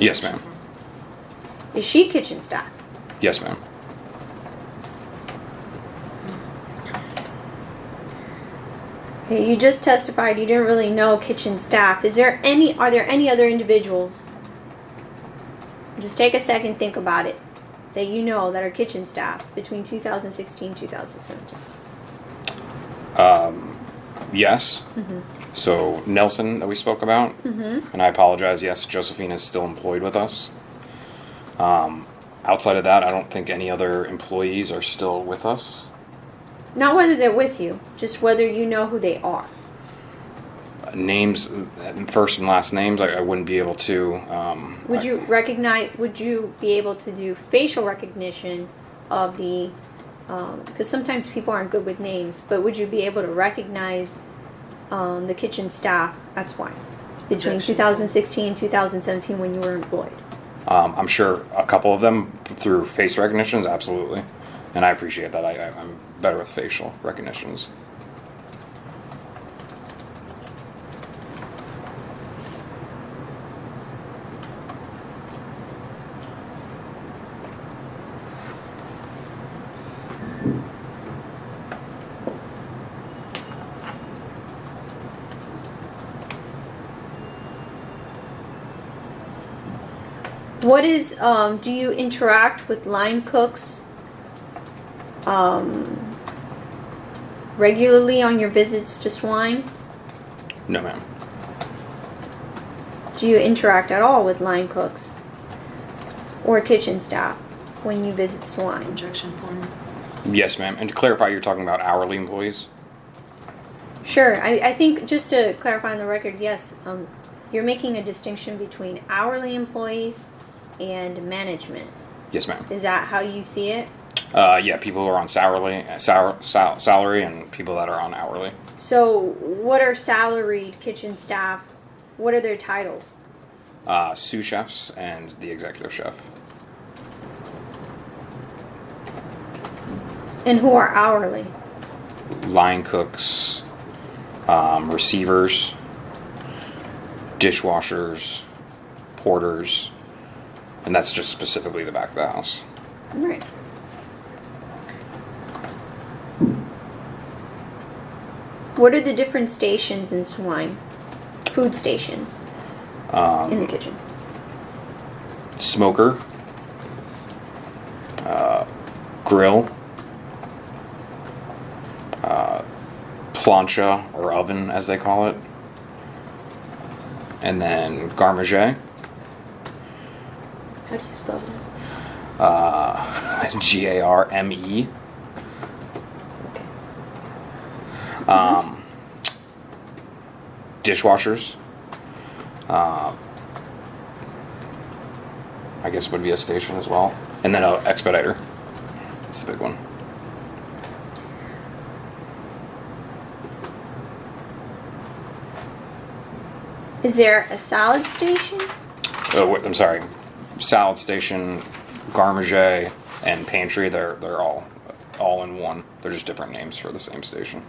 Yes, ma'am. Is she kitchen staff? Yes, ma'am. Okay, you just testified you didn't really know kitchen staff. Are there any other individuals? Just take a second, think about it, that you know that are kitchen staff between 2016 and 2017. Yes. So Nelson that we spoke about, and I apologize, yes, Josephine is still employed with us. Outside of that, I don't think any other employees are still with us. Not whether they're with you, just whether you know who they are. Names, first and last names, I wouldn't be able to. Would you be able to do facial recognition of the, because sometimes people aren't good with names, but would you be able to recognize the kitchen staff, that's why, between 2016 and 2017 when you were employed? I'm sure a couple of them through face recognitions, absolutely. And I appreciate that. I'm better with facial recognitions. What is, do you interact with line cooks regularly on your visits to swine? No, ma'am. Do you interact at all with line cooks or kitchen staff when you visit swine? Objection form. Yes, ma'am. And to clarify, you're talking about hourly employees? Sure. I think, just to clarify on the record, yes, you're making a distinction between hourly employees and management. Yes, ma'am. Is that how you see it? Yeah, people who are on salary and people that are on hourly. So what are salaried kitchen staff? What are their titles? Sous chefs and the executive chef. And who are hourly? Line cooks, receivers, dishwashers, porters, and that's just specifically the back of the house. Right. What are the different stations in swine? Food stations in the kitchen. Smoker, grill, plancha or oven as they call it, and then garmager. How do you spell that? Garme. Okay. Dishwashers. I guess would be a station as well. And then an expediter. That's the big one. Is there a salad station? Oh, I'm sorry. Salad station, garmager, and pantry, they're all in one. They're just different names for the same station.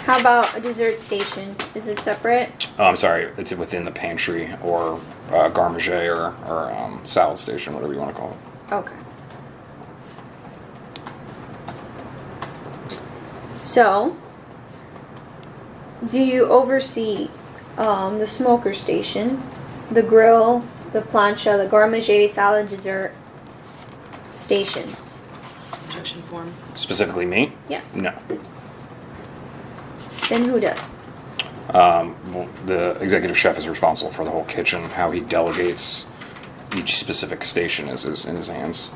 How about a dessert station? Is it separate? Oh, I'm sorry. It's within the pantry or garmager or salad station, whatever you want to call it. Okay. So, do you oversee the smoker station, the grill, the plancha, the garmager, salad, dessert stations? Objection form. Specifically me? Yes. No. Then who does? Well, the executive chef is responsible for the whole kitchen. How he delegates each specific station is in his hands.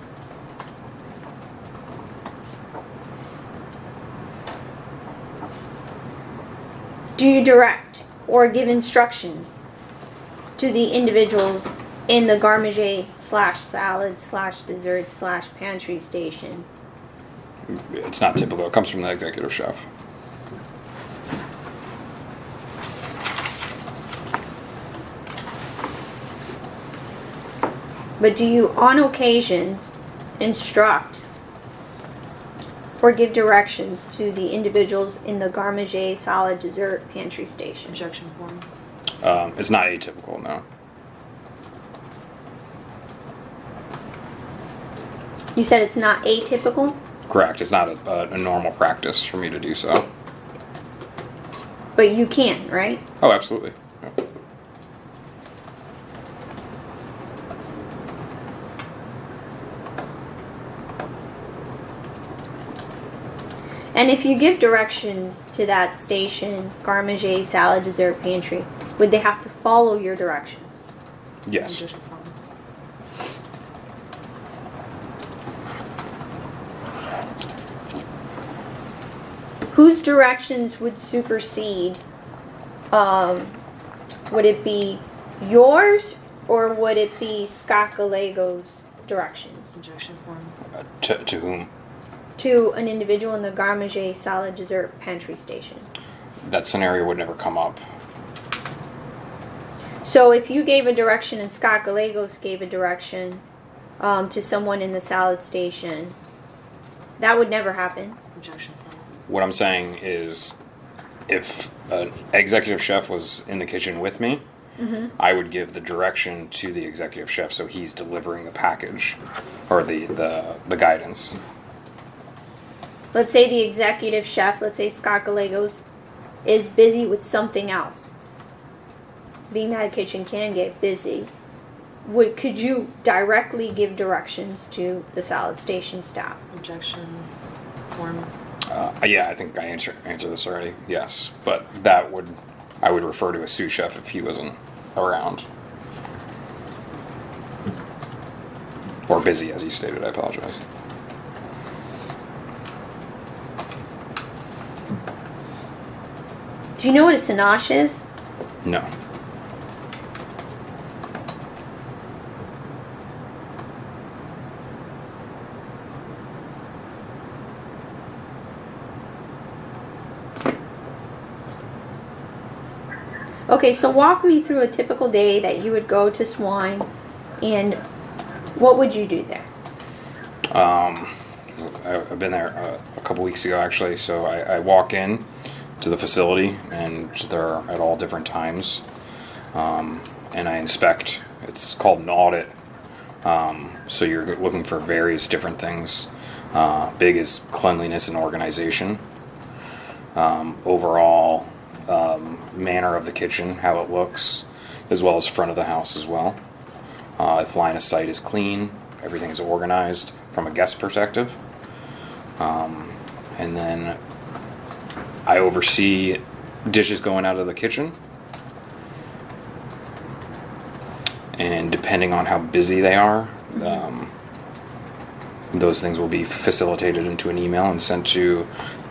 Do you direct or give instructions to the individuals in the garmager /salad /dessert /pantry station? It's not typical. It comes from the executive chef. But do you, on occasions, instruct or give directions to the individuals in the garmager salad dessert pantry station? Objection form. It's not atypical, no. You said it's not atypical, Correct. It's not a normal practice for me to do so. but you can, right? Oh, absolutely. Yeah. And if you give directions to that station, garde manger, salad, dessert, pantry, would they have to follow your directions? Yes. Objection form. Whose directions would supersede? Would it be yours or would it be Scott Galego's directions? Objection form. To whom? To an individual in the garde manger, salad, dessert, pantry station. That scenario would never come up. So if you gave a direction and Scott Gallegos gave a direction to someone in the salad station, that would never happen. Objection form. What I'm saying is, if an executive chef was in the kitchen with me, I would give the direction to the executive chef, so he's delivering the package or the guidance. Let's say the executive chef, let's say Scott Gallegos, is busy with something else. Being that a kitchen can get busy, could you directly give directions to the salad station staff? Objection form. Yeah, I think I answered this already. Yes, but I would refer to a sous chef if he wasn't around or busy, as you stated. I apologize. Do you know what a sinoche is? No. Okay, so walk me through a typical day that you would go to Swine, and what would you do there? I've been there a couple weeks ago, actually. So I walk in to the facility, and they're at all different times, and I inspect. It's called an audit. So you're looking for various different things. Big is cleanliness and organization. Overall manner of the kitchen, how it looks, as well as front of the house as well. If line of sight is clean, everything is organized from a guest perspective. And then I oversee dishes going out of the kitchen. And depending on how busy they are, those things will be facilitated into an email and sent to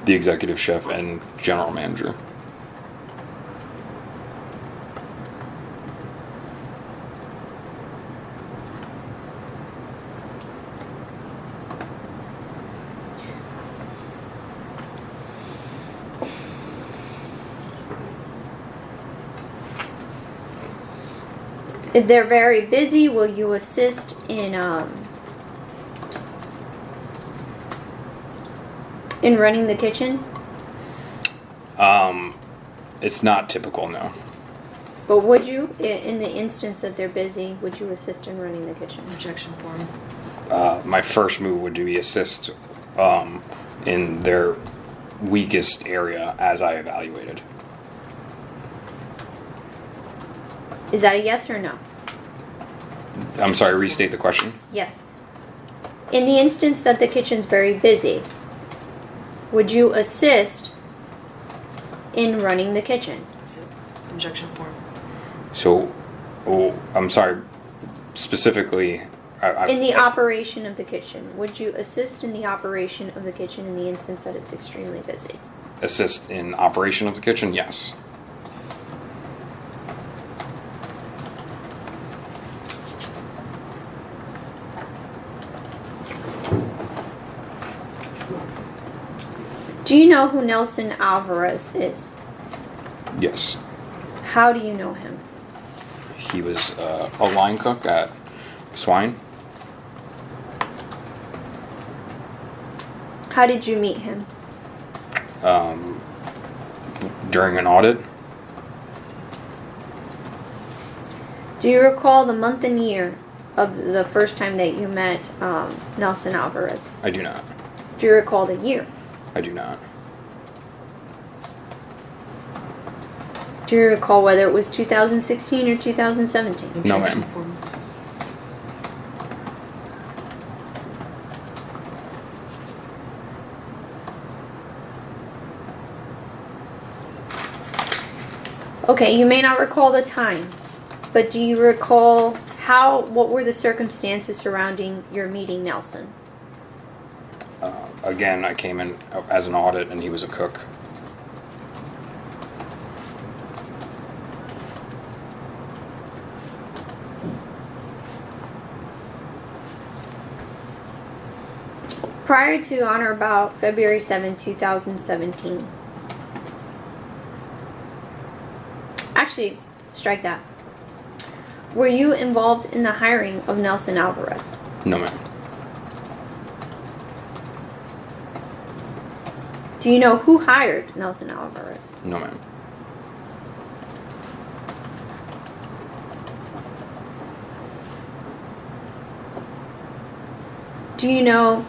the executive chef and general manager. If they're very busy, will you assist in running the kitchen? It's not typical, no. But would you, in the instance that they're busy, would you assist in running the kitchen? Objection form. My first move would be assist in their weakest area as I evaluated. Is that a yes or no? I'm sorry, restate the question. Yes. In the instance that the kitchen's very busy, would you assist in running the kitchen? Objection form. So, I'm sorry, specifically... In the operation of the kitchen, would you assist in the operation of the kitchen in the instance that it's extremely busy? Assist in operation of the kitchen? Yes. Do you know who Nelson Alvarez is? Yes. How do you know him? He was a line cook at Swine. How did you meet him? During an audit. Do you recall the month and year of the first time that you met Nelson Alvarez? I do not. Do you recall the year? I do not. Do you recall whether it was 2016 or 2017? No, Objection ma'am. form. Okay, you may not recall the time, but do you recall what were the circumstances surrounding your meeting Nelson? Again, I came in as an audit, and he was a cook. Prior to on or about February 7, 2017. Actually, strike that. Were you involved in the hiring of Nelson Alvarez? No, ma'am. Do you know who hired Nelson Alvarez? No, ma'am. Do you know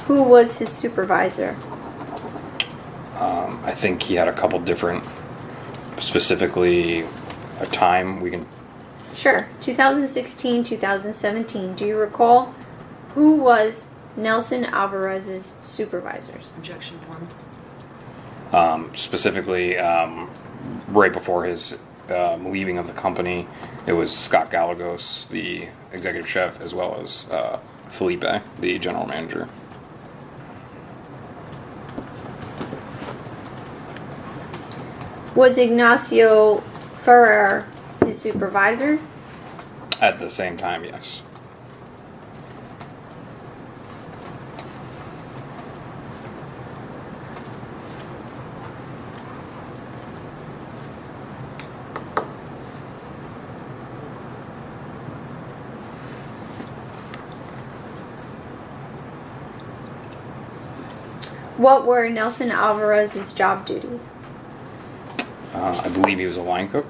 who was his supervisor? I think he had a couple different, specifically a time we can. Sure. 2016, 2017. Do you recall who was Nelson Alvarez's supervisors? Objection form. Specifically, right before his leaving of the company, it was Scott Gallegos, the executive chef, as well as Felipe, the general manager. Was Ignacio Ferrer his supervisor? At the same time, yes. What were Nelson Alvarez's job duties? I believe he was a line cook.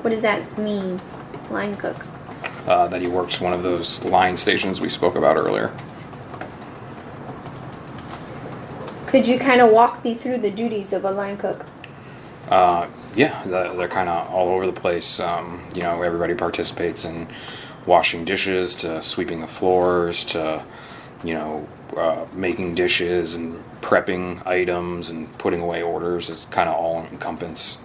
What does that mean, line cook? That he works one of those line stations we spoke about earlier. Could you kind of walk me through the duties of a line cook? Yeah, they're kind of all over the place. Everybody participates in washing dishes, to sweeping the floors, to making dishes and prepping items and putting away orders. It's kind of all encompass.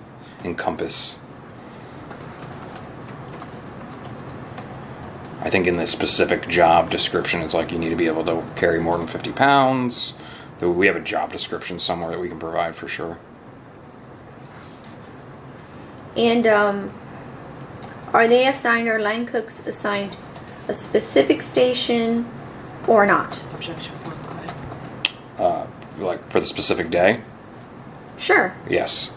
I think in the specific job description, it's like you need to be able to carry more than 50 pounds. We have a job description somewhere that we can provide for sure. And are they assigned, or line cooks assigned a specific station or not? Objection form. Go ahead. Like for the specific day? Sure. Yes.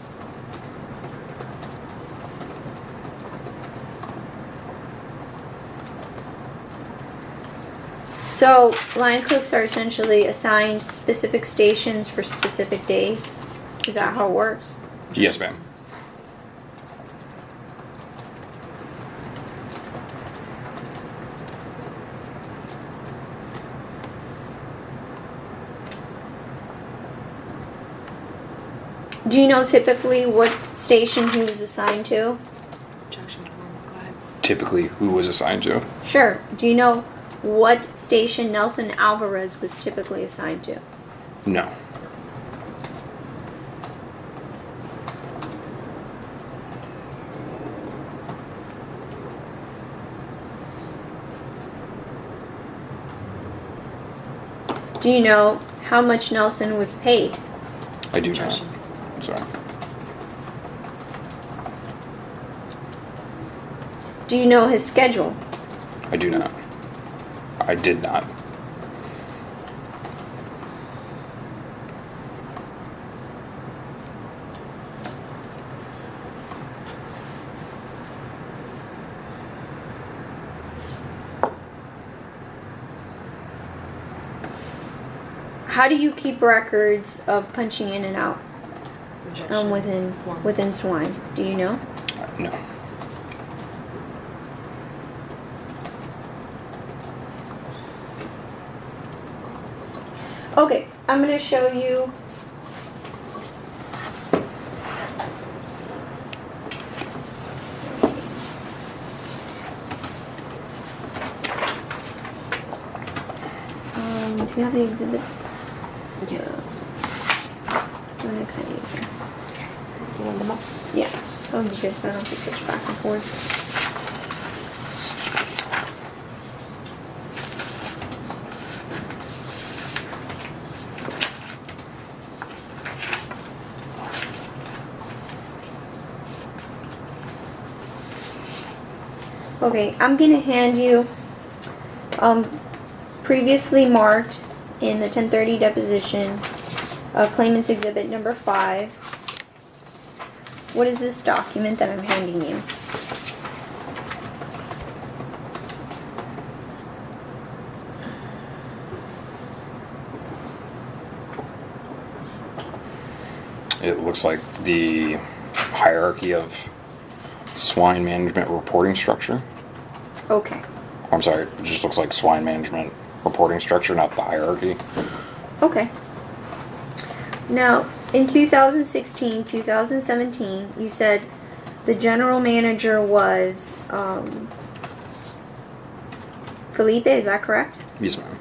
So line cooks are essentially assigned specific stations for specific days? Is that how it works? Yes, ma'am. Do you know typically what station he was assigned to? Objection form. Go ahead. Typically, who was assigned to? Sure. Do you know what station Nelson Alvarez was typically assigned to? No. Do you know how much Nelson was paid? I do not. Objection. Sorry. Do you know his schedule? I do not. I did not. How do you keep records of punching in and out Objection form. within Swine? Do you know? No. Okay, I'm going to show you. Do you have the exhibits? Yes. I'm going to kind of use them. You want them up? Yeah, that would be good so I don't have to switch back and forth. Okay, I'm going to hand you previously marked in the 1030 deposition claimant's exhibit number 5. What is this document that I'm handing you? It looks like the hierarchy of swine management reporting structure. Okay. I'm sorry, it just looks like swine management reporting structure, not the hierarchy. Okay. Now, in 2016, 2017, you said the general manager was Felipe, is that correct? Yes, ma'am.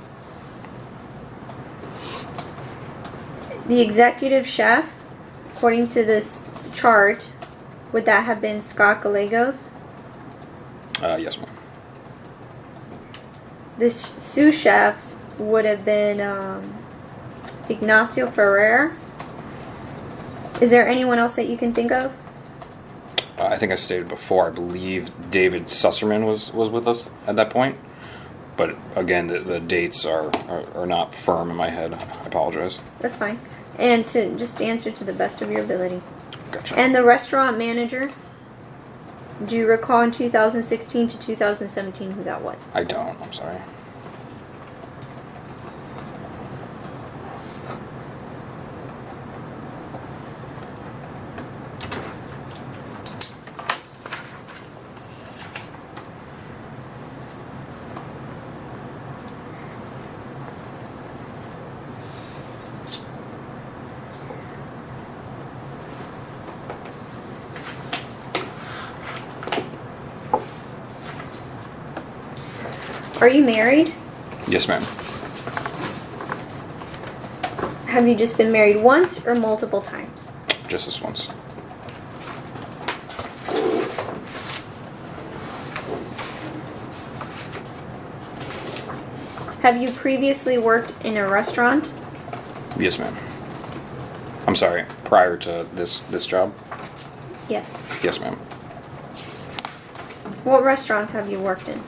The executive chef, according to this chart, would that have been Scott Gallegos? Yes, ma'am. The sous chefs would have been Ignacio Ferrer. Is there anyone else that you can think of? I think I stated before, I believe David Susserman was with us at that point. But again, the dates are not firm in my head. I apologize. That's fine. And to just answer to the best of your ability. Gotcha. And the restaurant manager, do you recall in 2016 to 2017 who that was? I don't. I'm sorry. Are you married? Yes, ma'am. Have you just been married once or multiple times? Just this once. Have you previously worked in a restaurant? Yes, ma'am. I'm sorry. Prior to this job? Yes. Yes, ma'am. What restaurants have you worked in?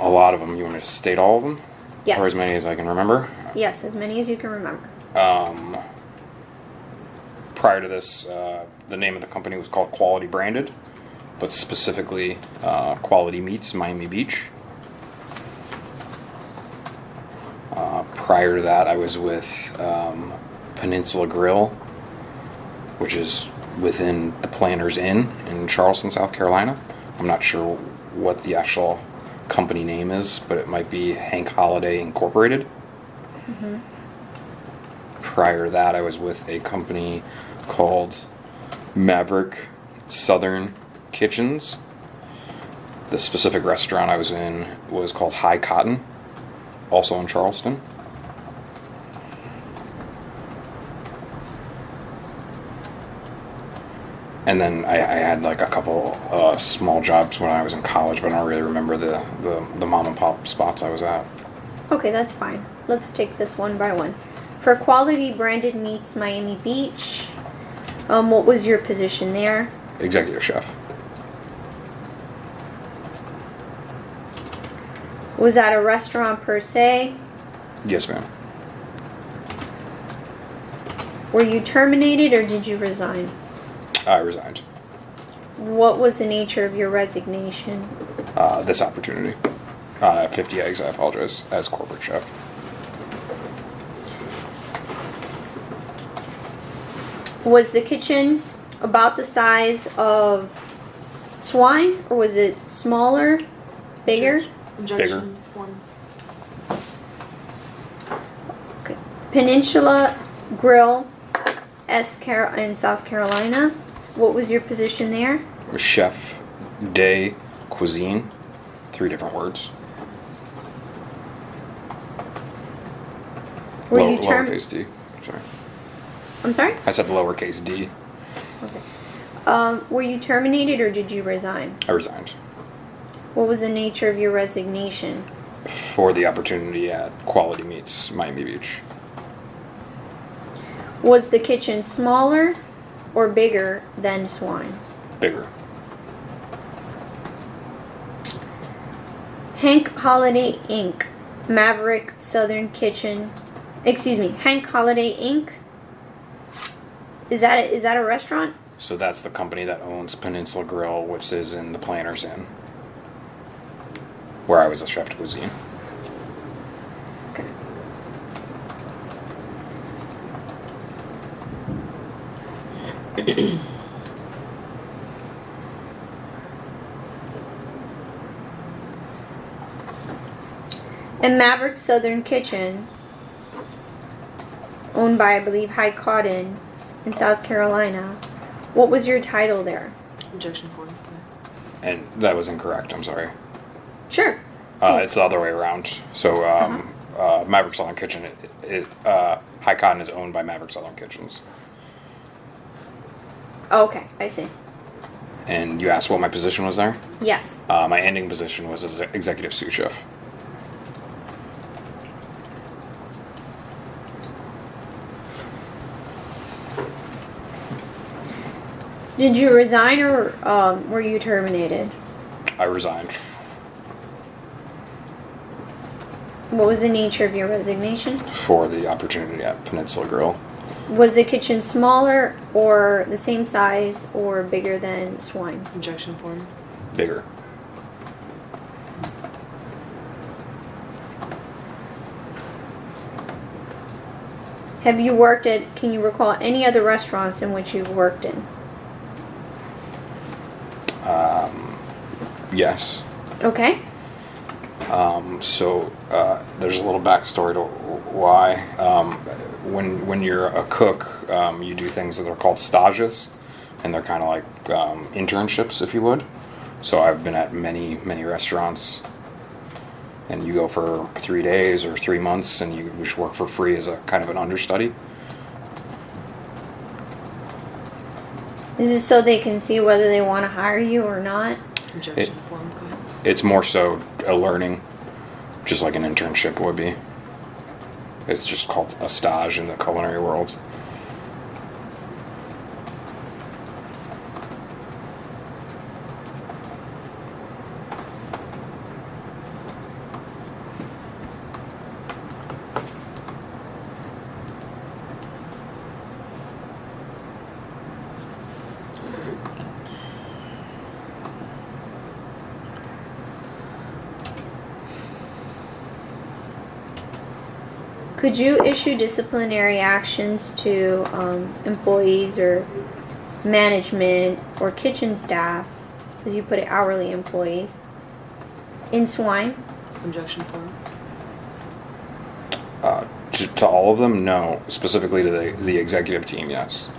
A lot of them. You want me to state all of them? Yes. Or as many as I can remember? Yes, as many as you can remember. Prior to this, the name of the company was called Quality Branded, but specifically Quality Meats, Miami Beach. Prior to that, I was with Peninsula Grill, which is within the Planters Inn in Charleston, South Carolina. I'm not sure what the actual company name is, but it might be Hank Holiday Incorporated. Mm-hmm. Prior to that, I was with a company called Maverick Southern Kitchens. The specific restaurant I was in was called High Cotton, also in Charleston. And then I had like a couple small jobs when I was in college, but I don't really remember the mom and pop spots I was at. Okay, that's fine. Let's take this one by one. For Quality Branded Meats Miami Beach, what was your position there? Executive chef. Was that a restaurant per se? Yes, ma'am. Were you terminated or did you resign? I resigned. What was the nature of your resignation? This opportunity. 50 eggs, I apologize, as corporate chef. Was the kitchen about the size of swine, or was it smaller, bigger? Objection form. Peninsula Grill, in South Carolina. What was your position there? Chef de cuisine. 3 different words. Were you Lowercase d. Sorry. I'm sorry? I said lowercase d. Okay. Were you terminated or did you resign? I resigned. What was the nature of your resignation? For the opportunity at Quality Meats, Miami Beach. Was the kitchen smaller or bigger than Swine's? Bigger. Hank Holiday Inc. Maverick Southern Kitchen. Excuse me, Hank Holiday Inc. Is that a restaurant? So that's the company that owns Peninsula Grill, which is in the Planters Inn, where I was a chef de cuisine. Okay. And Maverick Southern Kitchen, owned by, I believe, High Cotton in South Carolina. What was your title there? Objection form. And that was incorrect, I'm sorry. Sure. It's the other way around. So Maverick Southern Kitchen, High Cotton is owned by Maverick Southern Kitchens. Oh, okay, I see. And you asked what my position was there? Yes. My ending position was as executive sous chef. Did you resign or were you terminated? I resigned. What was the nature of your resignation? For the opportunity at Peninsula Grill. Was the kitchen smaller or the same size or bigger than Swine's? Objection form. Bigger. Have you worked at, can you recall any other restaurants in which you've worked in? Yes. Okay. So there's a little backstory to why. When you're a cook, you do things that are called stages, and they're kind of like internships, if you would. So I've been at many restaurants, and you go for 3 days or 3 months, and you just work for free as a kind of an understudy. Is this so they can see whether they want to hire you or not? Objection form. Go ahead. It's more so a learning, just like an internship would be. It's just called a stage in the culinary world. Could you issue disciplinary actions to employees or management or kitchen staff, as you put it, hourly employees, in Swine? Objection form. To all of them, no. Specifically to the executive team, yes.